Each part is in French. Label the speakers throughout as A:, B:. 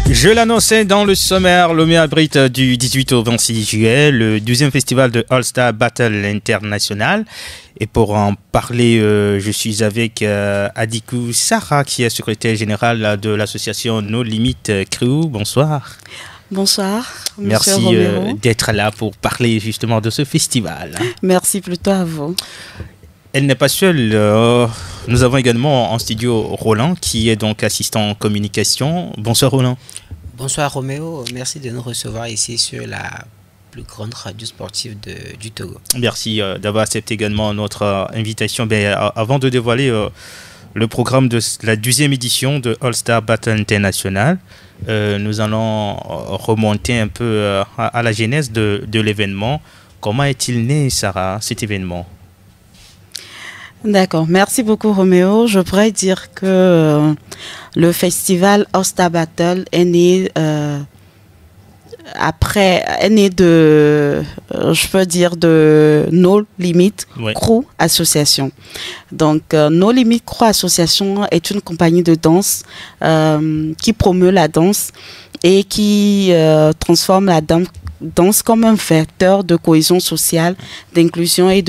A: Je l'annonçais dans le sommaire, Lomé abrite du 18 au 26 juillet le 12e festival de All Star Battle International. Et pour en parler, je suis avec Adikou Sarah, qui est secrétaire générale de l'association No Limit Crew. Bonsoir.
B: Bonsoir.
A: Merci d'être là pour parler justement de ce festival.
B: Merci plutôt à vous.
A: Elle n'est pas seule. Nous avons également en studio Roland, qui est donc assistant en communication. Bonsoir Roland.
C: Bonsoir Roméo, merci de nous recevoir ici sur la plus grande radio sportive du Togo.
A: Merci d'avoir accepté également notre invitation. Avant de dévoiler le programme de la 12e édition de All Star Battle International, nous allons remonter un peu à la genèse de l'événement. Comment est-il né, Sarah, cet événement ?
B: D'accord, merci beaucoup Roméo. Je pourrais dire que le festival All Star Battle est né de No Limit Crew Association. Donc No Limit Crew Association est une compagnie de danse qui promeut la danse et qui transforme la danse comme un vecteur de cohésion sociale, d'inclusion et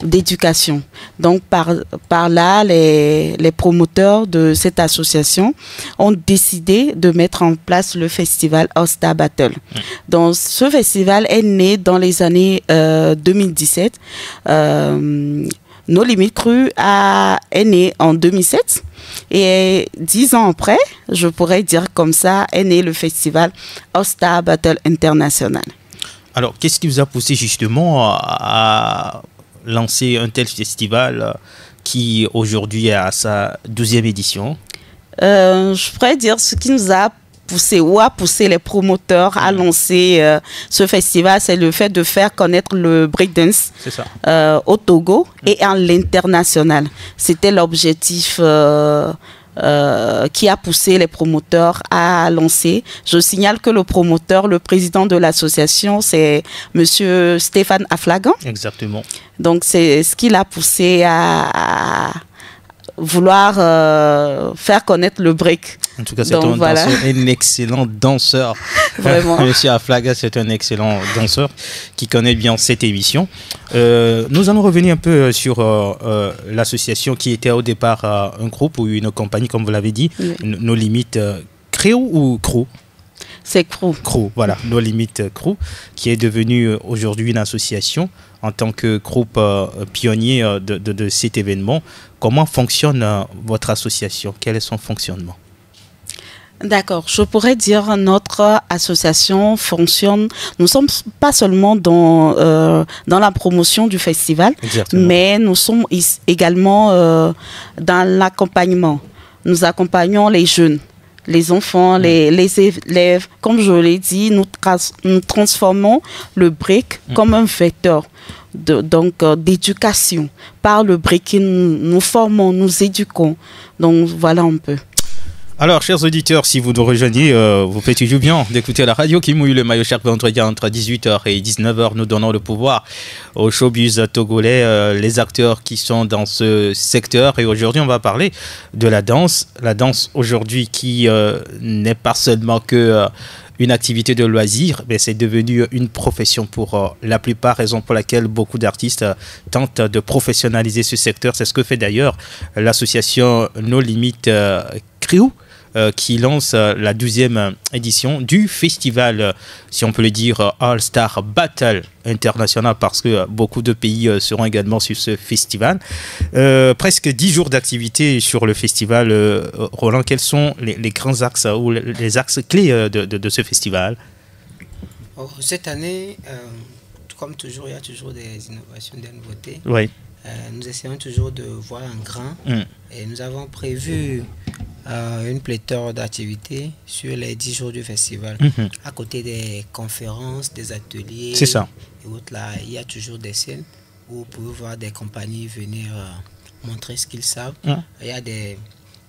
B: d'éducation. Donc par là, les promoteurs de cette association ont décidé de mettre en place le festival All Star Battle. Donc ce festival est né dans les années 2017. No Limit Crew est né en 2007 et 10 ans après, je pourrais dire comme ça, est né le festival All Star Battle International.
A: Alors, qu'est-ce qui vous a poussé justement à lancer un tel festival qui aujourd'hui est à sa 12e édition?
B: Je pourrais dire ce qui nous a poussé ou a poussé les promoteurs à lancer ce festival, c'est le fait de faire connaître le breakdance au Togo et à l'international. C'était l'objectif qui a poussé les promoteurs à lancer. Je signale que le promoteur, le président de l'association, c'est Monsieur Stéphane Aflagan.
A: Exactement.
B: Donc c'est ce qui l'a poussé à vouloir faire connaître le break.
A: En tout cas, c'est un excellent danseur.
B: Vraiment.
A: Monsieur Aflaga, c'est un excellent danseur qui connaît bien cette émission. Nous allons revenir un peu sur l'association qui était au départ un groupe ou une compagnie, comme vous l'avez dit, No Limit Crew ou Crew?
B: C'est Crew.
A: Crew, voilà, No Limit Crew, qui est devenue aujourd'hui une association en tant que groupe pionnier de cet événement. Comment fonctionne votre association? Quel est son fonctionnement?
B: D'accord, je pourrais dire notre association fonctionne. Nous ne sommes pas seulement dans la promotion du festival, mais nous sommes également dans l'accompagnement. Nous accompagnons les jeunes, les enfants, les élèves. Comme je l'ai dit, nous transformons le break comme un vecteur d'éducation. Par le breaking, nous formons, nous éduquons. Donc voilà un peu.
A: Alors, chers auditeurs, si vous nous rejoignez, vous faites toujours bien d'écouter la radio qui mouille le maillot chaque vendredi entre 18h et 19h. Nous donnons le pouvoir au showbiz togolais, les acteurs qui sont dans ce secteur. Et aujourd'hui, on va parler de la danse. La danse aujourd'hui qui n'est pas seulement que une activité de loisir, mais c'est devenu une profession pour la plupart, raison pour laquelle beaucoup d'artistes tentent de professionnaliser ce secteur. C'est ce que fait d'ailleurs l'association No Limit Crew, qui lance la 12e édition du festival, si on peut le dire, All Star Battle International, parce que beaucoup de pays seront également sur ce festival. Presque 10 jours d'activité sur le festival. Roland, quels sont les grands axes ou les axes clés de ce festival?
C: Cette année, comme toujours, il y a toujours des innovations, des nouveautés.
A: Oui.
C: Nous essayons toujours de voir en grand et nous avons prévu une pléthore d'activités sur les 10 jours du festival. À côté des conférences, des ateliers et autres, là, il y a toujours des scènes où vous pouvez voir des compagnies venir montrer ce qu'ils savent. Il y a des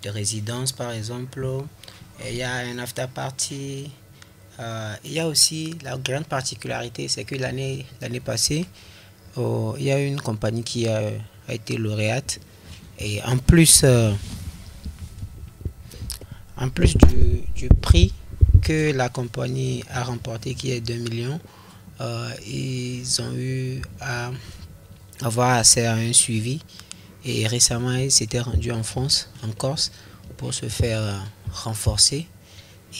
C: résidences par exemple, il y a un after party. Il y a aussi la grande particularité, c'est que l'année passée, il y a une compagnie qui a été lauréate et en plus En plus du prix que la compagnie a remporté, qui est 2 millions, ils ont eu à avoir accès à un suivi. Et récemment, ils s'étaient rendus en France, en Corse, pour se faire renforcer.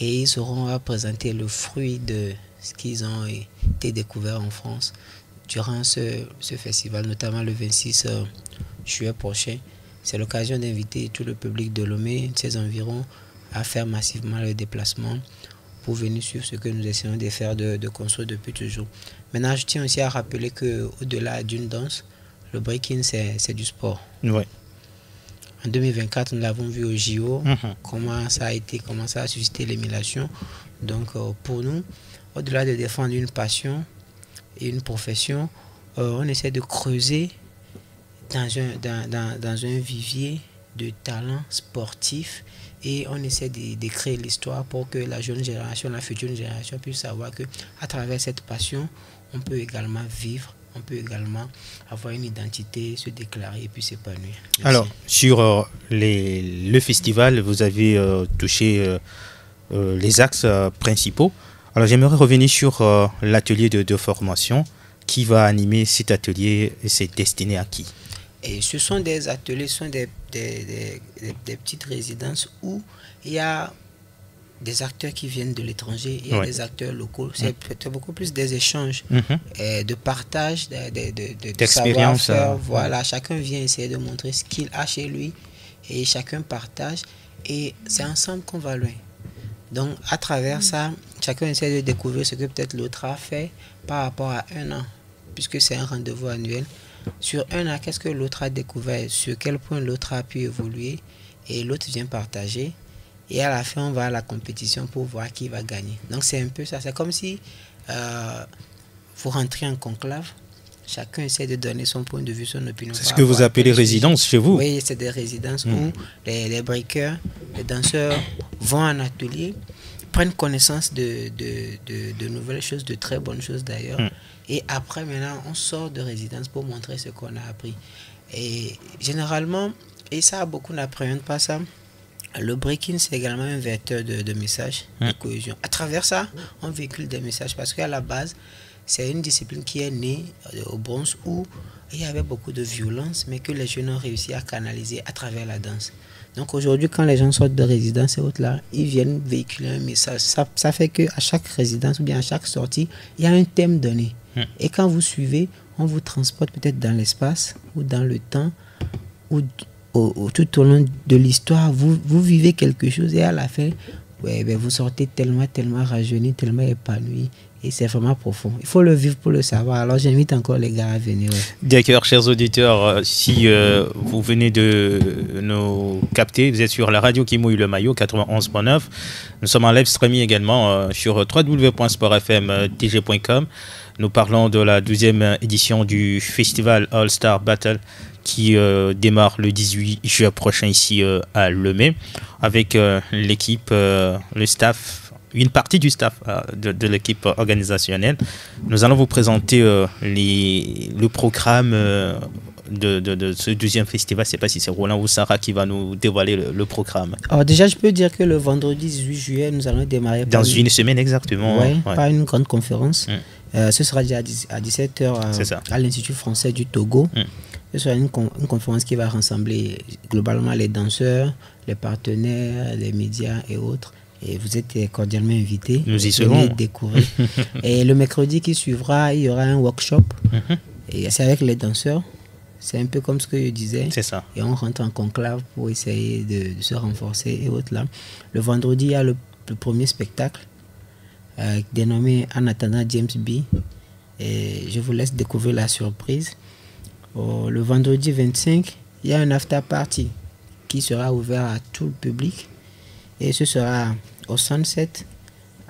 C: Et ils auront à présenter le fruit de ce qu'ils ont été découverts en France durant ce festival, notamment le 26 juillet prochain. C'est l'occasion d'inviter tout le public de Lomé, de ses environs, à faire massivement le déplacement pour venir suivre ce que nous essayons de faire, de construire depuis toujours. Maintenant, je tiens aussi à rappeler qu'au-delà d'une danse, le breaking, c'est du sport.
A: Ouais.
C: En 2024, nous l'avons vu au JO, comment ça a suscité l'émulation. Donc, pour nous, au-delà de défendre une passion et une profession, on essaie de creuser dans un vivier de talents sportifs et on essaie de créer l'histoire pour que la jeune génération, la future génération puisse savoir qu'à travers cette passion, on peut également vivre. On peut également avoir une identité, se déclarer et puis s'épanouir.
A: Alors, sur le festival, vous avez touché les axes principaux. Alors, j'aimerais revenir sur l'atelier de formation. Qui va animer cet atelier et c'est destiné à qui?
C: Et ce sont des ateliers, ce sont des petites résidences où il y a des acteurs qui viennent de l'étranger, il y a des acteurs locaux. C'est beaucoup plus des échanges, de partage,
A: d'expérience.
C: Voilà, chacun vient essayer de montrer ce qu'il a chez lui et chacun partage et c'est ensemble qu'on va loin. Donc à travers ça, chacun essaie de découvrir ce que peut-être l'autre a fait par rapport à un an, puisque c'est un rendez-vous annuel. Sur un an, qu'est-ce que l'autre a découvert, sur quel point l'autre a pu évoluer et l'autre vient partager. Et à la fin, on va à la compétition pour voir qui va gagner. Donc, c'est un peu ça. C'est comme si vous rentrez en conclave. Chacun essaie de donner son point de vue, son opinion.
A: C'est ce que vous appelez résidences chez vous?
C: Oui, c'est des résidences où les breakers, les danseurs vont en atelier, prennent connaissance de nouvelles choses, de très bonnes choses d'ailleurs. Et après, maintenant, on sort de résidence pour montrer ce qu'on a appris. Et généralement, et ça, beaucoup n'appréhendent pas ça, le breaking, c'est également un vecteur de messages, de cohésion. À travers ça, on véhicule des messages parce qu'à la base, c'est une discipline qui est née au bronze où il y avait beaucoup de violence, mais que les jeunes ont réussi à canaliser à travers la danse. Donc aujourd'hui, quand les gens sortent de résidence et autres là, ils viennent véhiculer un message. Ça fait qu'à chaque résidence ou bien à chaque sortie, il y a un thème donné. Et quand vous suivez, on vous transporte peut-être dans l'espace ou dans le temps ou tout au long de l'histoire, vous vivez quelque chose et à la fin, vous sortez tellement rajeuni, tellement épanoui et c'est vraiment profond. Il faut le vivre pour le savoir. Alors j'invite encore les gars à venir.
A: D'accord, chers auditeurs, si vous venez de nous capter, vous êtes sur la radio qui mouille le maillot 91.9. Nous sommes en live streaming également sur www.sportfmtg.com. Nous parlons de la 12e édition du festival All Star Battle qui démarre le 18 juin prochain ici à Lemay avec l'équipe, le staff, une partie du staff de l'équipe organisationnelle. Nous allons vous présenter le programme de ce 12e festival. Je ne sais pas si c'est Roland ou Sarah qui va nous dévoiler le programme.
C: Alors déjà, je peux dire que le vendredi 18 juillet, nous allons démarrer
A: dans une semaine exactement.
C: Par une grande conférence. Ce sera déjà à 17h à l'Institut français du Togo. Ce sera une conférence qui va rassembler globalement les danseurs, les partenaires, les médias et autres. Et vous êtes cordialement invités.
A: Nous y serons.
C: Découvrir. Et le mercredi qui suivra, il y aura un workshop. Et c'est avec les danseurs. C'est un peu comme ce que je disais.
A: C'est ça.
C: Et on rentre en conclave pour essayer de se renforcer et autres là. Le vendredi, il y a le premier spectacle dénommé En attendant James B. Et je vous laisse découvrir la surprise. Le vendredi 25, il y a un after party qui sera ouvert à tout le public. Et ce sera au Sunset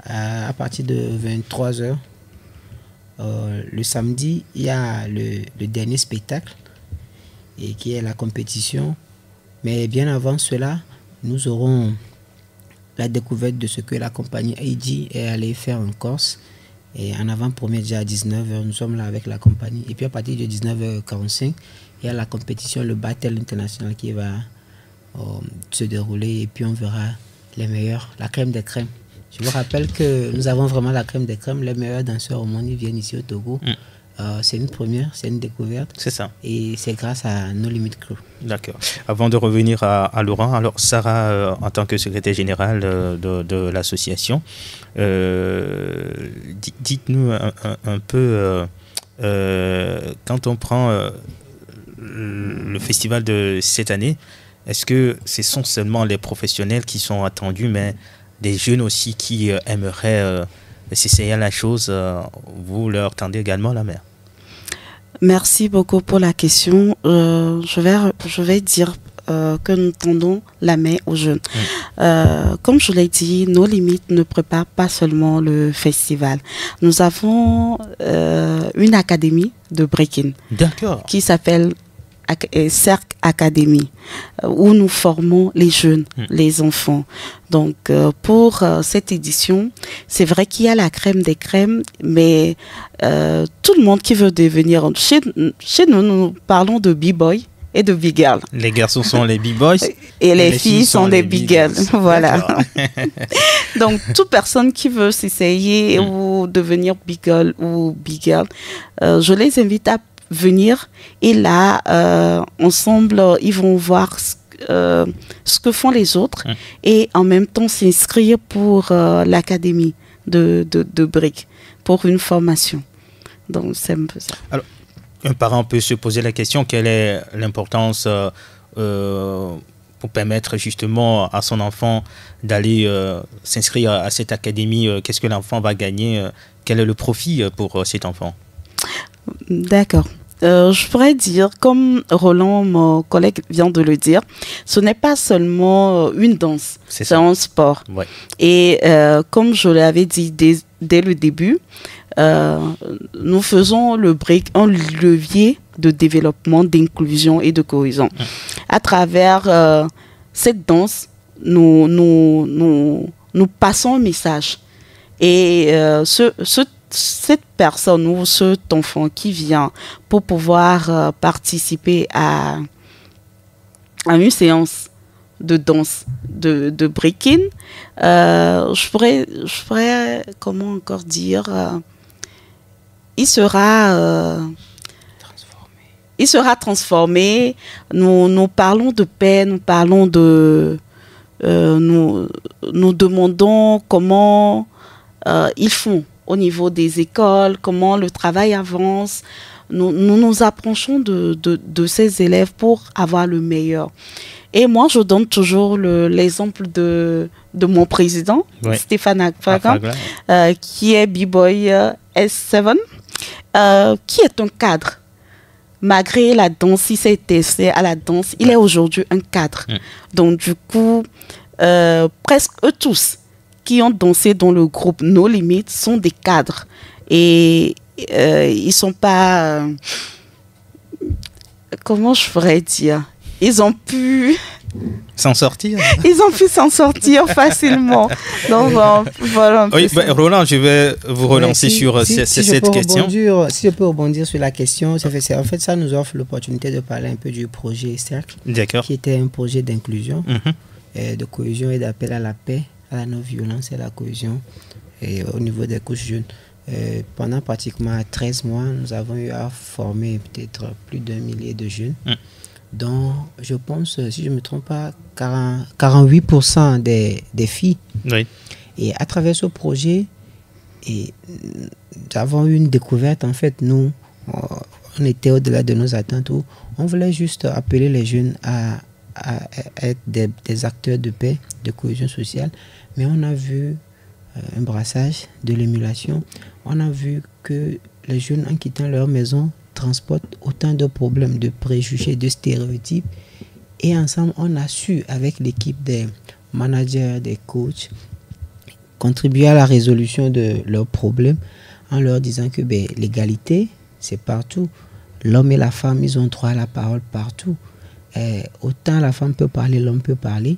C: à partir de 23h. Le samedi, il y a le dernier spectacle et qui est la compétition. Mais bien avant cela, nous aurons la découverte de ce que la compagnie AG est allée faire en Corse. Et en avant-première, déjà à 19h, nous sommes là avec la compagnie. Et puis à partir de 19h45, il y a la compétition, le Battle International qui va se dérouler. Et puis on verra les meilleurs, la crème des crèmes. Je vous rappelle que nous avons vraiment la crème des crèmes. Les meilleurs danseurs au monde, ils viennent ici au Togo. C'est une première, c'est une découverte.
A: C'est ça.
C: Et c'est grâce à No Limit Crew.
A: D'accord. Avant de revenir à Laurent, alors Sarah, en tant que secrétaire générale de l'association, dites-nous un peu, quand on prend le festival de cette année, est-ce que ce sont seulement les professionnels qui sont attendus, mais des jeunes aussi qui aimeraient s'essayer à la chose, vous leur tendez également la main?
B: Merci beaucoup pour la question. Je vais dire que nous tendons la main aux jeunes. Comme je l'ai dit, No Limit ne prépare pas seulement le festival. Nous avons une académie de breaking qui s'appelle Cercle Academy, où nous formons les jeunes, les enfants. Donc, pour cette édition, c'est vrai qu'il y a la crème des crèmes, mais tout le monde qui veut devenir... Chez nous, nous parlons de b-boy et de big girl.
A: Les garçons sont les b-boys
B: et les filles sont les big girls. Voilà. Donc, toute personne qui veut s'essayer ou devenir big girl ou big girl, je les invite à venir, et là ensemble ils vont voir ce que font les autres et en même temps s'inscrire pour l'académie de briques pour une formation. Donc c'est un peu ça.
A: Alors, un parent peut se poser la question, quelle est l'importance pour permettre justement à son enfant d'aller s'inscrire à cette académie? Qu'est-ce que l'enfant va gagner? Quel est le profit pour cet enfant?
B: D'accord. Je pourrais dire, comme Roland, mon collègue, vient de le dire, ce n'est pas seulement une danse, c'est un sport. Ouais. Et comme je l'avais dit dès le début, nous faisons le break un levier de développement, d'inclusion et de cohésion. À travers cette danse, nous passons un message. Et cette personne ou cet enfant qui vient pour pouvoir participer à une séance de danse, de breaking, je pourrais, comment encore dire, il sera transformé. Nous parlons de paix, nous parlons de... nous demandons comment ils font au niveau des écoles, comment le travail avance. Nous approchons de ces élèves pour avoir le meilleur. Et moi, je donne toujours l'exemple de mon président, Stéphane Akfagan, qui est B-Boy S7, qui est un cadre. Malgré la danse, il s'est testé à la danse, il est aujourd'hui un cadre. Donc, du coup, presque eux tous qui ont dansé dans le groupe No Limit sont des cadres. Et ils ne sont pas... comment je pourrais dire? Ils ont pu...
A: s'en sortir.
B: Ils ont pu s'en sortir facilement. Donc, voilà.
A: Oui, Roland, je vais vous relancer sur cette question.
C: Si je peux rebondir sur la question, en fait, ça nous offre l'opportunité de parler un peu du projet Cercle, qui était un projet d'inclusion, de cohésion et d'appel à la paix, à la non-violence et à la cohésion et au niveau des couches jeunes. Pendant pratiquement 13 mois, nous avons eu à former peut-être plus d'1 millier de jeunes, dont je pense, si je ne me trompe pas, 48% des filles. Oui. Et à travers ce projet, nous avons eu une découverte. En fait, nous, on était au-delà de nos attentes où on voulait juste appeler les jeunes à être des acteurs de paix, de cohésion sociale. Mais on a vu un brassage, de l'émulation. On a vu que les jeunes, en quittant leur maison, transportent autant de problèmes, de préjugés, de stéréotypes. Et ensemble, on a su, avec l'équipe des managers, des coachs, contribuer à la résolution de leurs problèmes en leur disant que l'égalité, c'est partout. L'homme et la femme, ils ont droit à la parole partout. Autant la femme peut parler, l'homme peut parler.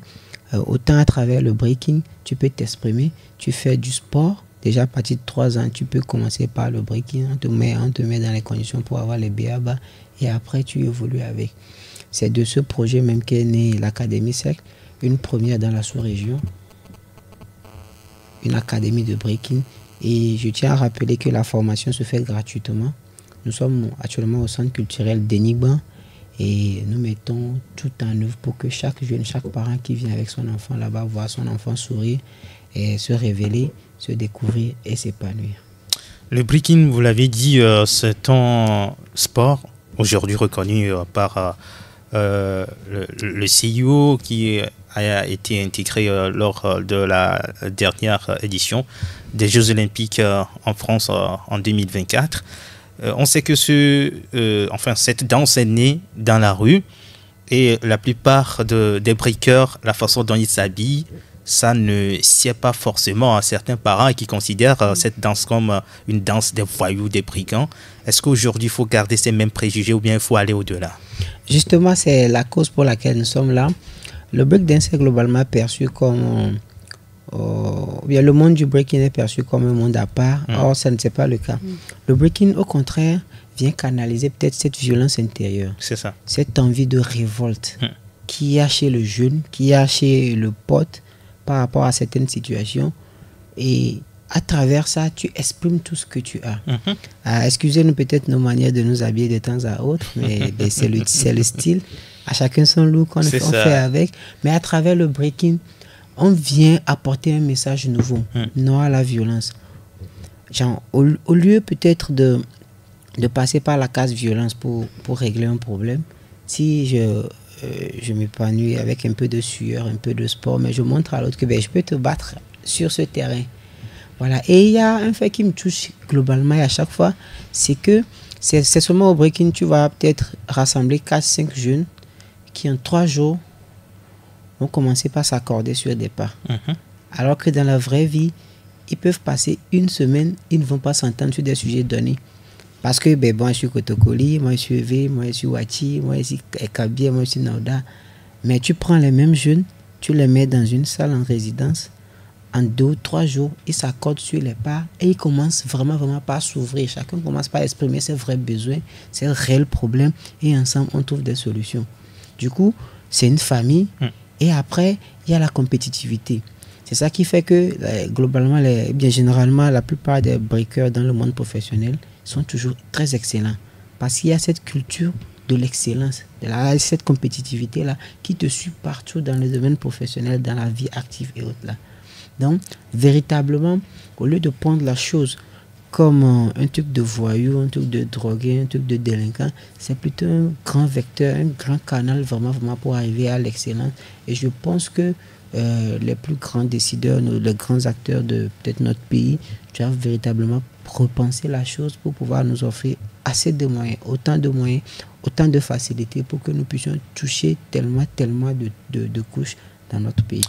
C: Autant à travers le breaking, tu peux t'exprimer. Tu fais du sport. Déjà à partir de 3 ans, tu peux commencer par le breaking. On te met dans les conditions pour avoir les BABA. Et après, tu évolues avec. C'est de ce projet même qu'est née l'Académie Cercle, une première dans la sous-région. une académie de breaking. Et je tiens à rappeler que la formation se fait gratuitement. Nous sommes actuellement au centre culturel d'Enigban et nous mettons tout en œuvre pour que chaque jeune, chaque parent qui vient avec son enfant là-bas, voir son enfant sourire et se révéler, se découvrir et s'épanouir.
A: Le breaking, vous l'avez dit, c'est un sport aujourd'hui reconnu par le CIO qui a été intégré lors de la dernière édition des Jeux Olympiques en France en 2024. On sait que cette danse est née dans la rue et la plupart des breakers, la façon dont ils s'habillent, ça ne sied pas forcément à certains parents qui considèrent cette danse comme une danse des voyous, des brigands. Est-ce qu'aujourd'hui, il faut garder ces mêmes préjugés ou bien il faut aller au-delà? Justement, c'est la cause pour laquelle nous sommes là. Le breakdance est globalement perçu comme... le monde du breaking est perçu comme un monde à part. Or, ça ne c'est pas le cas. Le breaking, au contraire, vient canaliser peut-être cette violence intérieure. C'est ça. Cette envie de révolte qu'il y a chez le jeune, qu'il y a chez le pote par rapport à certaines situations. Et à travers ça, tu exprimes tout ce que tu as. Excusez-nous peut-être nos manières de nous habiller de temps à autre, mais c'est le style. À chacun son look qu'on fait avec. Mais à travers le breaking, on vient apporter un message nouveau, non à la violence. Genre, au lieu peut-être de passer par la case violence pour régler un problème, si je m'épanouis avec un peu de sueur, un peu de sport, mais je montre à l'autre que je peux te battre sur ce terrain. Voilà. Et il y a un fait qui me touche globalement et à chaque fois, c'est que c'est seulement au breaking, tu vas peut-être rassembler 4-5 jeunes qui en 3 jours vont commencer par s'accorder sur des pas. Alors que dans la vraie vie, ils peuvent passer une semaine, ils ne vont pas s'entendre sur des sujets donnés. Parce que, je suis Kotokoli, moi je suis Eve, moi je suis Wachi, moi je suis Kabia, moi je suis Nauda. Mais tu prends les mêmes jeunes, tu les mets dans une salle en résidence, en 2 ou 3 jours, ils s'accordent sur les pas et ils commencent vraiment par s'ouvrir. Chacun commence par exprimer ses vrais besoins, ses réels problèmes et ensemble on trouve des solutions. Du coup, c'est une famille. Et après, il y a la compétitivité. C'est ça qui fait que, globalement, généralement, la plupart des breakers dans le monde professionnel sont toujours très excellents. Parce qu'il y a cette culture de l'excellence, cette compétitivité-là qui te suit partout dans le domaine professionnel, dans la vie active et autres là. Donc, véritablement, au lieu de prendre la chose comme un truc de voyou, un truc de drogué, un truc de délinquant, c'est plutôt un grand vecteur, un grand canal vraiment pour arriver à l'excellence. Et je pense que les plus grands décideurs, les grands acteurs de peut-être notre pays, doivent véritablement repenser la chose pour pouvoir nous offrir assez de moyens, autant de facilités pour que nous puissions toucher tellement de couches dans notre pays.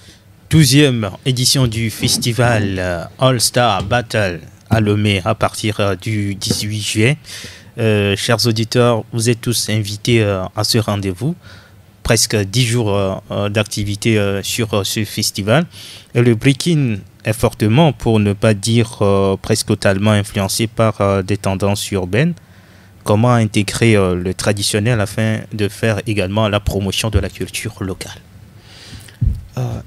A: 12e édition du festival All Star Battle à Lomé à partir du 18 juillet. Chers auditeurs, vous êtes tous invités à ce rendez-vous. Presque 10 jours d'activité sur ce festival. Et le breaking est fortement, pour ne pas dire presque totalement influencé par des tendances urbaines. Comment intégrer le traditionnel afin de faire également la promotion de la culture locale?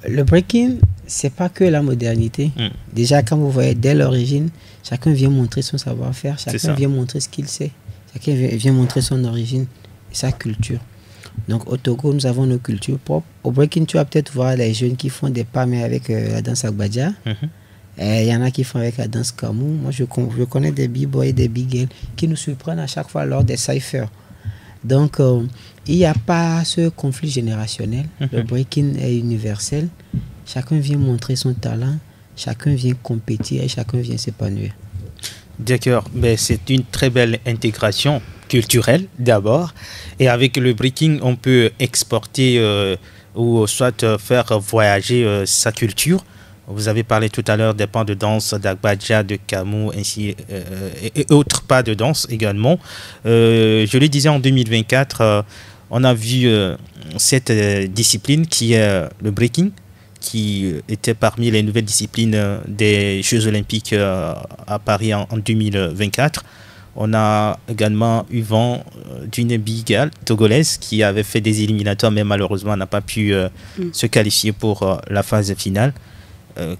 A: Le breaking, c'est pas que la modernité. Déjà, quand vous voyez dès l'origine, chacun vient montrer son savoir-faire, chacun vient montrer ce qu'il sait, chacun vient montrer son origine et sa culture. Donc au Togo, nous avons nos cultures propres. Au breaking, tu vas peut-être voir les jeunes qui font des pas, mais avec la danse Agbadja. Il y en a qui font avec la danse Kamou. Moi, je connais des b-boys et des b-girls qui nous surprennent à chaque fois lors des cyphers. Donc, il n'y a pas ce conflit générationnel. Le breaking est universel. Chacun vient montrer son talent, chacun vient compétir et chacun vient s'épanouir. D'accord, mais c'est une très belle intégration culturelle d'abord. Et avec le breaking, on peut exporter ou soit faire voyager sa culture. Vous avez parlé tout à l'heure des pas de danse d'Agbadja, de Kamou, ainsi et autres pas de danse également. Je le disais, en 2024, on a vu cette discipline qui est le breaking, qui était parmi les nouvelles disciplines des Jeux Olympiques à Paris en 2024. On a également eu vent d'une bigale togolaise qui avait fait des éliminatoires, mais malheureusement n'a pas pu se qualifier pour la phase finale.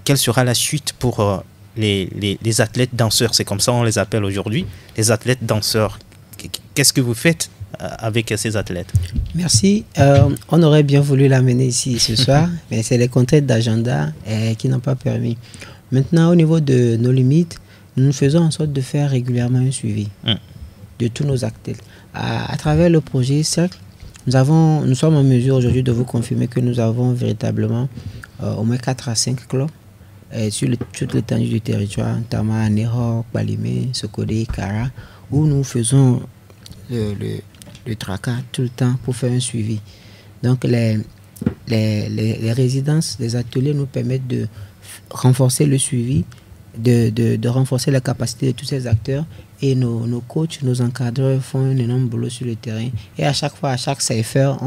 A: quelle sera la suite pour les athlètes danseurs? C'est comme ça on les appelle aujourd'hui, les athlètes danseurs. Qu'est-ce que vous faites avec ces athlètes?
C: Merci. On aurait bien voulu l'amener ici ce soir, mais c'est les contraintes d'agenda qui n'ont pas permis. Maintenant, au niveau de nos limites, nous faisons en sorte de faire régulièrement un suivi de tous nos athlètes. À travers le projet Cercle, nous sommes en mesure aujourd'hui de vous confirmer que nous avons véritablement au moins 4 à 5 clubs sur toute l'étendue du territoire, notamment à Nehor, Balimé, Sokodé, Kara, où nous faisons le tracas tout le temps pour faire un suivi. Donc les résidences, les ateliers nous permettent de renforcer le suivi, de renforcer la capacité de tous ces acteurs, et nos coachs, nos encadreurs font un énorme boulot sur le terrain. Et à chaque fois, à chaque CFR,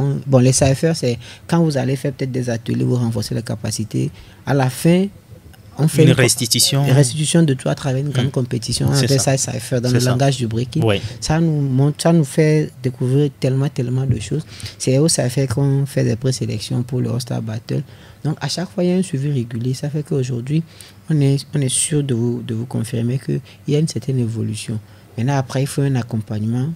C: les CFR, c'est quand vous allez faire peut-être des ateliers, vous renforcez la capacité. À la fin, on fait
A: une restitution.
C: Une restitution de tout à travers une grande compétition. On appelle ça CFR dans le langage du breaking. Oui. Ça nous fait découvrir tellement de choses. C'est au CFR qu'on fait des présélections pour le All-Star Battle. Donc à chaque fois, il y a un suivi régulier. Ça fait qu'aujourd'hui, on est sûr de vous confirmer qu'il y a une certaine évolution. Maintenant, après, il faut un accompagnement.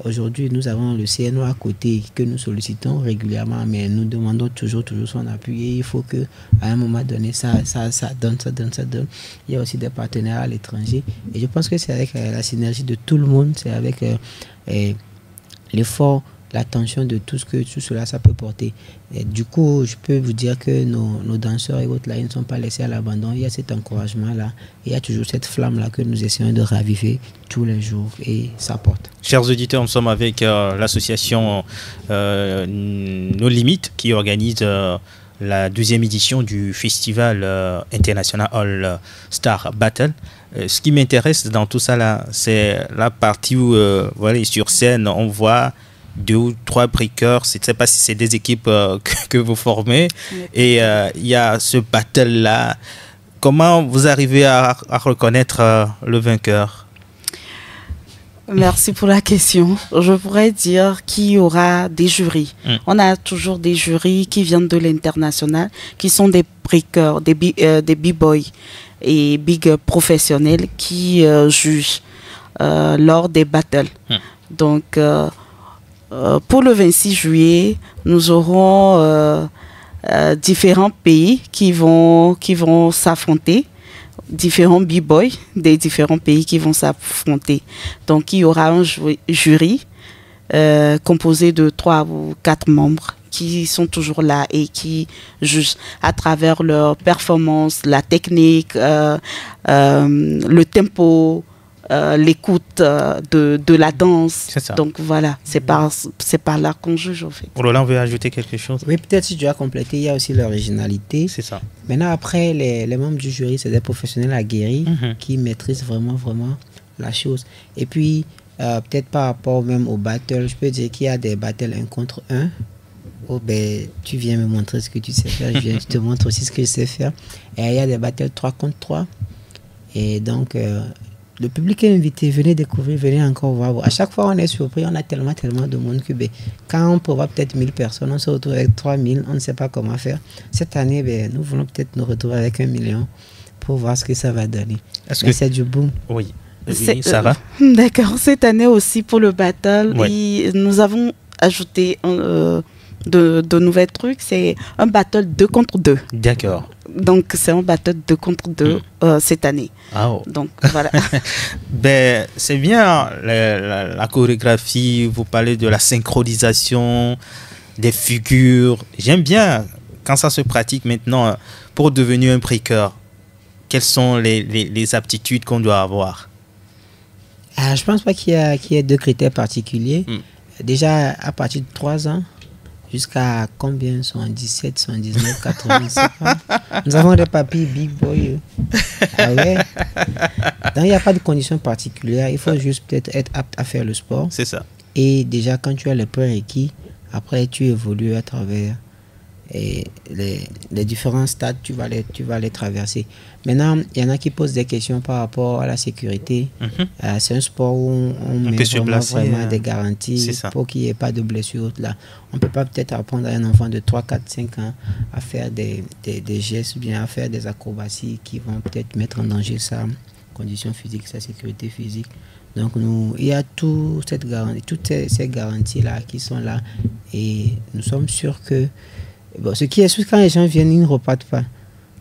C: Aujourd'hui, nous avons le CNO à côté que nous sollicitons régulièrement, mais nous demandons toujours son appui. Et il faut qu'à un moment donné, ça donne. Il y a aussi des partenaires à l'étranger. Et je pense que c'est avec la synergie de tout le monde, c'est avec l'effort, l'attention de tout cela, ça peut porter. Et du coup, je peux vous dire que nos danseurs et autres là, ils ne sont pas laissés à l'abandon. Il y a cet encouragement-là. Il y a toujours cette flamme-là que nous essayons de raviver tous les jours et ça porte.
A: Chers auditeurs, nous sommes avec l'association Nos Limites qui organise la 12e édition du festival international All Star Battle. Ce qui m'intéresse dans tout ça, là, c'est la partie où, voilà, sur scène, on voit 2 ou 3 breakers, je ne sais pas si c'est des équipes que vous formez, et il y a ce battle-là. Comment vous arrivez à reconnaître le vainqueur?
B: Merci pour la question. Je pourrais dire qu'il y aura des jurys. On a toujours des jurys qui viennent de l'international, qui sont des breakers, des b-boys et big professionnels qui jugent lors des battles. Donc, pour le 26 juillet, nous aurons différents pays qui vont s'affronter, différents b-boys des différents pays qui vont s'affronter. Donc, il y aura un jury composé de 3 ou 4 membres qui sont toujours là et qui jugent à travers leur performance, la technique, le tempo, l'écoute de la danse. Donc voilà, c'est par là qu'on juge en fait.
A: Roland veut ajouter quelque chose?
C: Oui, peut-être si tu as complété, il y a aussi l'originalité.
A: C'est ça.
C: Maintenant, après, les membres du jury, c'est des professionnels aguerris qui maîtrisent vraiment la chose. Et puis, peut-être par rapport même au battle, je peux dire qu'il y a des battles 1 contre 1. Oh, ben, tu viens me montrer ce que tu sais faire, je te montre aussi ce que je sais faire. Et il y a des battles 3 contre 3. Et donc, le public est invité, venez découvrir, venez encore voir. À chaque fois, on est surpris, on a tellement de monde que quand on prévoit peut-être 1000 personnes, on se retrouve avec 3000, on ne sait pas comment faire. Cette année, nous voulons peut-être nous retrouver avec 1 million pour voir ce que ça va donner. C'est du boom.
A: Oui. Sarah?
B: D'accord. Cette année aussi, pour le battle, nous avons ajouté de nouveaux trucs. C'est un battle 2 contre 2.
A: D'accord.
B: Donc, c'est un battle 2 contre 2 cette année. Donc, voilà.
A: C'est bien la chorégraphie, vous parlez de la synchronisation, des figures. J'aime bien quand ça se pratique maintenant pour devenir un breaker. Quelles sont les aptitudes qu'on doit avoir?
C: Je ne pense pas qu'il y ait 2 critères particuliers. Déjà, à partir de 3 ans, jusqu'à combien? 77, 79, 80, nous avons des papilles big boy. Ah ouais. Donc, il n'y a pas de conditions particulières. Il faut juste peut-être être apte à faire le sport.
A: C'est ça.
C: Et déjà, quand tu as les prérequis, après, tu évolues à travers et les différents stades, tu vas les traverser. Maintenant, il y en a qui posent des questions par rapport à la sécurité. C'est un sport où on met vraiment des garanties pour qu'il n'y ait pas de blessures. Là. On ne peut pas peut-être apprendre à un enfant de 3, 4, 5 ans à faire des gestes, bien à faire des acrobaties qui vont peut-être mettre en danger sa condition physique, sa sécurité physique. Donc, il y a toutes ces garanties-là qui sont là. Et nous sommes sûrs que ce qui est sûr, quand les gens viennent, ils ne repartent pas.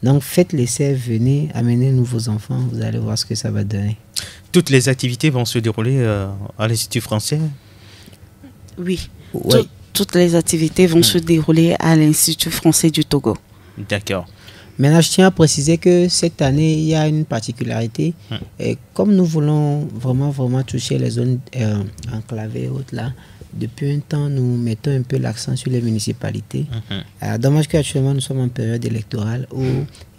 C: Donc, faites l'essai, venez, amenez-nous vos enfants, vous allez voir ce que ça va donner.
A: Toutes les activités vont se dérouler à l'Institut français?
B: Oui, toutes les activités vont se dérouler à l'Institut français du Togo.
A: D'accord.
C: Maintenant, je tiens à préciser que cette année, il y a une particularité. Et comme nous voulons vraiment toucher les zones enclavées et autres là, depuis un temps, nous mettons un peu l'accent sur les municipalités. Dommage qu'actuellement, nous sommes en période électorale où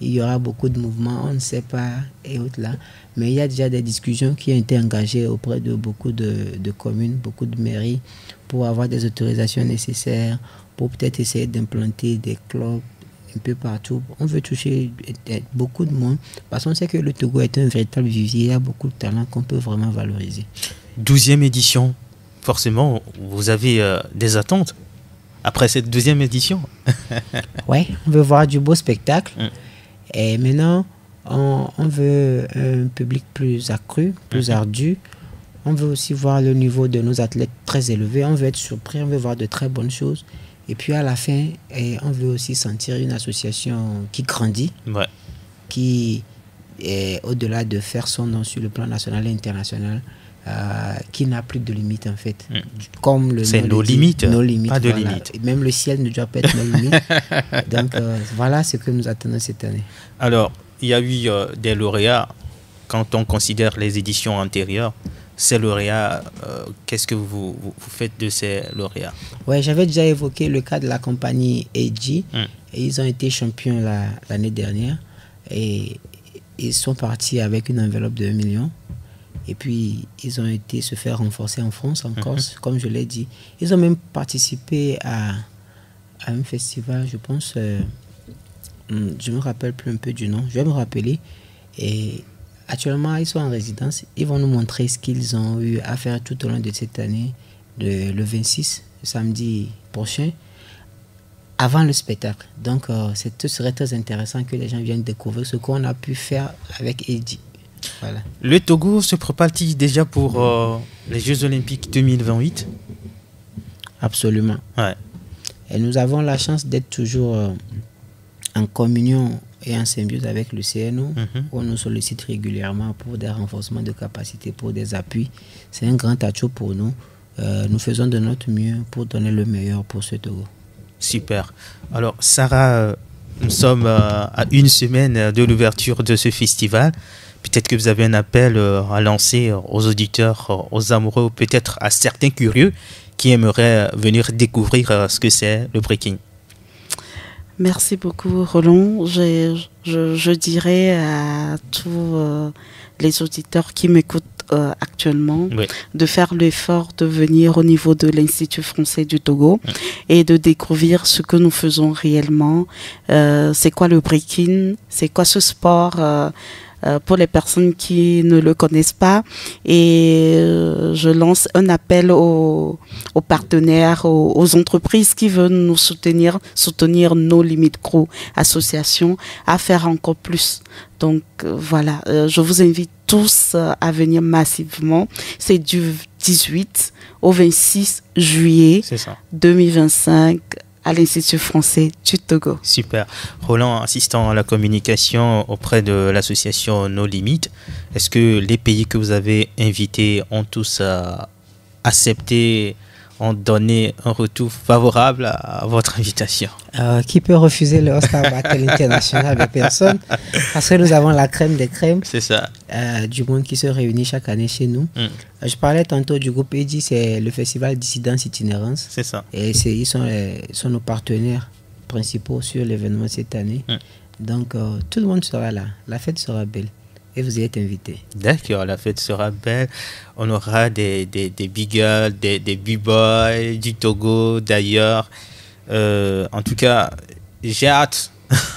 C: il y aura beaucoup de mouvements, on ne sait pas, et autres là. Mais il y a déjà des discussions qui ont été engagées auprès de beaucoup de communes, beaucoup de mairies, pour avoir des autorisations nécessaires, pour peut-être essayer d'implanter des clubs un peu partout. On veut toucher beaucoup de monde parce qu'on sait que le Togo est un véritable vivier. Il y a beaucoup de talents qu'on peut vraiment valoriser.
A: 12e édition, forcément, vous avez des attentes après cette 12e édition?
C: Oui, on veut voir du beau spectacle. Et maintenant, on veut un public plus accru, plus ardu. On veut aussi voir le niveau de nos athlètes très élevé. On veut être surpris, on veut voir de très bonnes choses. Et puis à la fin, on veut aussi sentir une association qui grandit, qui est au-delà de faire son nom sur le plan national et international, qui n'a plus de limites en fait. Comme
A: c'est nos limites, pas de limites.
C: Même le ciel ne doit pas être nos limites. Donc voilà ce que nous attendons cette année.
A: Alors, il y a eu des lauréats. Quand on considère les éditions antérieures, ces lauréats, qu'est-ce que vous faites de ces lauréats?
C: Oui, j'avais déjà évoqué le cas de la compagnie AG. Et ils ont été champions l'année dernière. Et ils sont partis avec une enveloppe de 1 million. Et puis, ils ont été se faire renforcer en France, en Corse, comme je l'ai dit. Ils ont même participé à un festival, je pense. Je ne me rappelle plus un peu du nom. Je vais me rappeler. Et actuellement, ils sont en résidence. Ils vont nous montrer ce qu'ils ont eu à faire tout au long de cette année, le 26, samedi prochain, avant le spectacle. Donc, ce serait très intéressant que les gens viennent découvrir ce qu'on a pu faire avec Eddie. Voilà.
A: Le Togo se prépare-t-il déjà pour les Jeux Olympiques 2028?
C: Absolument. Ouais. Et nous avons la chance d'être toujours en communion et en symbiose avec le CNO, où on nous sollicite régulièrement pour des renforcements de capacité, pour des appuis. C'est un grand atout pour nous. Nous faisons de notre mieux pour donner le meilleur pour ce Togo.
A: Super. Alors, Sarah, nous sommes à une semaine de l'ouverture de ce festival. Peut-être que vous avez un appel à lancer aux auditeurs, aux amoureux, peut-être à certains curieux qui aimeraient venir découvrir ce que c'est le breaking.
B: Merci beaucoup, Roland. Je dirais à tous les auditeurs qui m'écoutent actuellement de faire l'effort de venir au niveau de l'Institut français du Togo et de découvrir ce que nous faisons réellement. C'est quoi le breaking? C'est quoi ce sport pour les personnes qui ne le connaissent pas? Et je lance un appel aux partenaires, aux entreprises qui veulent nous soutenir No Limit Crew association à faire encore plus. Donc voilà, je vous invite tous à venir massivement. C'est du 18 au 26 juillet 2025 à l'Institut français du Togo.
A: Super. Roland, assistant à la communication auprès de l'association No Limit, est-ce que les pays que vous avez invités ont tous accepté, ont donné un retour favorable à votre invitation?
C: Qui peut refuser le Oscar Battle International de personnes? Parce que nous avons la crème des crèmes.
A: C'est ça.
C: Du monde qui se réunit chaque année chez nous. Je parlais tantôt du groupe EDI, c'est le festival Dissidence Itinérance.
A: C'est ça.
C: Et ils sont nos partenaires principaux sur l'événement cette année. Donc tout le monde sera là. La fête sera belle. Et vous y êtes invités.
A: D'accord, la fête sera belle. On aura des big girls, des b-boys du Togo d'ailleurs. En tout cas, j'ai hâte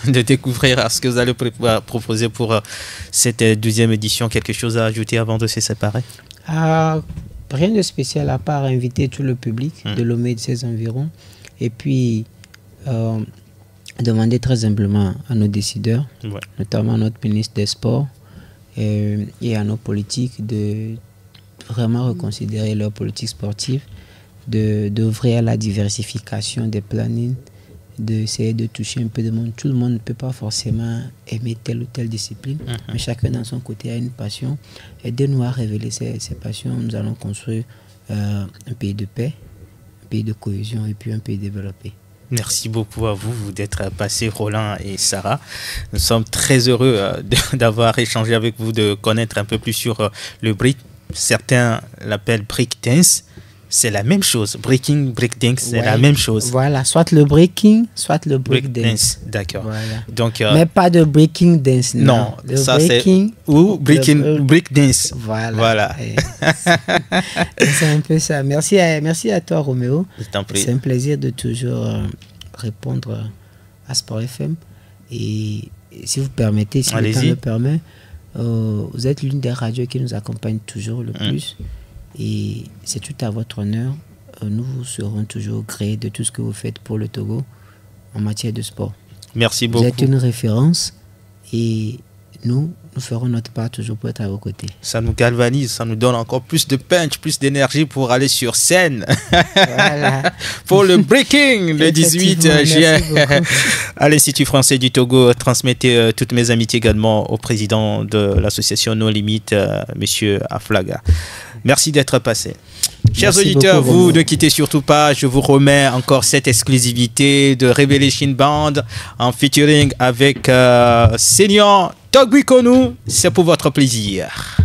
A: de découvrir ce que vous allez proposer pour cette 12e édition. Quelque chose à ajouter avant de se séparer?
C: Rien de spécial à part inviter tout le public de Lomé et de ses environs. Et puis, demander très humblement à nos décideurs, notamment à notre ministre des Sports et à nos politiques de vraiment reconsidérer leur politique sportive, d'ouvrir la diversification des plannings, d'essayer de toucher un peu de monde. Tout le monde ne peut pas forcément aimer telle ou telle discipline, mais chacun dans son côté a une passion. Aidez-nous à révéler ces passions. Nous allons construire un pays de paix, un pays de cohésion et puis un pays développé.
A: Merci beaucoup à vous d'être passés, Roland et Sarah. Nous sommes très heureux d'avoir échangé avec vous, de connaître un peu plus sur le break. Certains l'appellent break dance. C'est la même chose. Breaking, breakdance, c'est la même chose.
C: Voilà, soit le breaking, soit le breakdance.
A: D'accord.
C: Voilà.
A: Donc,
C: mais pas de breaking dance.
A: Non,
C: le
A: ça
C: breaking,
A: c'est ou breakdance.
C: Voilà. C'est un peu ça. Merci à toi, Roméo. C'est un plaisir de toujours répondre à Sport FM. Et si vous permettez, si le temps me permet, vous êtes l'une des radios qui nous accompagne toujours le plus. Et c'est tout à votre honneur. Nous vous serons toujours grés de tout ce que vous faites pour le Togo en matière de sport.
A: Merci beaucoup.
C: Vous êtes une référence et nous ferons notre part toujours pour être à vos côtés.
A: Ça nous galvanise, ça nous donne encore plus de punch, plus d'énergie pour aller sur scène.
C: Voilà.
A: Pour le breaking le 18 juin à l'Institut français du Togo. Transmettez toutes mes amitiés également au président de l'association No Limit, monsieur Aflaga. Merci d'être passé. Chers auditeurs, vous ne quittez surtout pas. Je vous remets encore cette exclusivité de Revelation Band en featuring avec Senior Togbikonu. C'est pour votre plaisir.